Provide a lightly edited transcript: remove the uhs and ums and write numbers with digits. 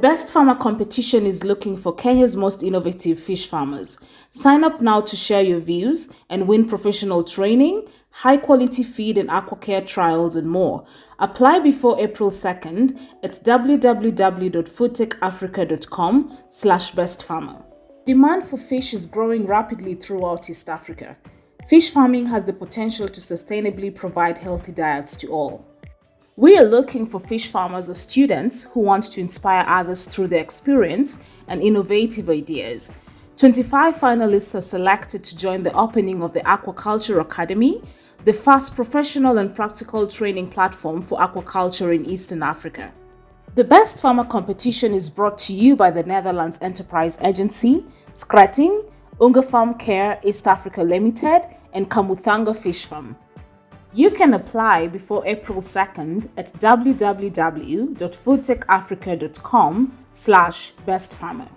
Best Farmer competition is looking for Kenya's most innovative fish farmers. Sign up now to share your views and win professional training, high-quality feed and aquacare trials, and more. Apply before April 2nd at www.foodtechafrica.com/bestfarmer. Demand for fish is growing rapidly throughout East Africa. Fish farming has the potential to sustainably provide healthy diets to all. We are looking for fish farmers or students who want to inspire others through their experience and innovative ideas. 25 finalists are selected to join the opening of the Aquaculture Academy, the first professional and practical training platform for aquaculture in Eastern Africa. The Best Farmer competition is brought to you by the Netherlands Enterprise Agency, Skretting, Unga Farm Care East Africa Limited, and Kamuthanga Fish Farm. You can apply before April 2nd at www.foodtechafrica.com/bestfarmer.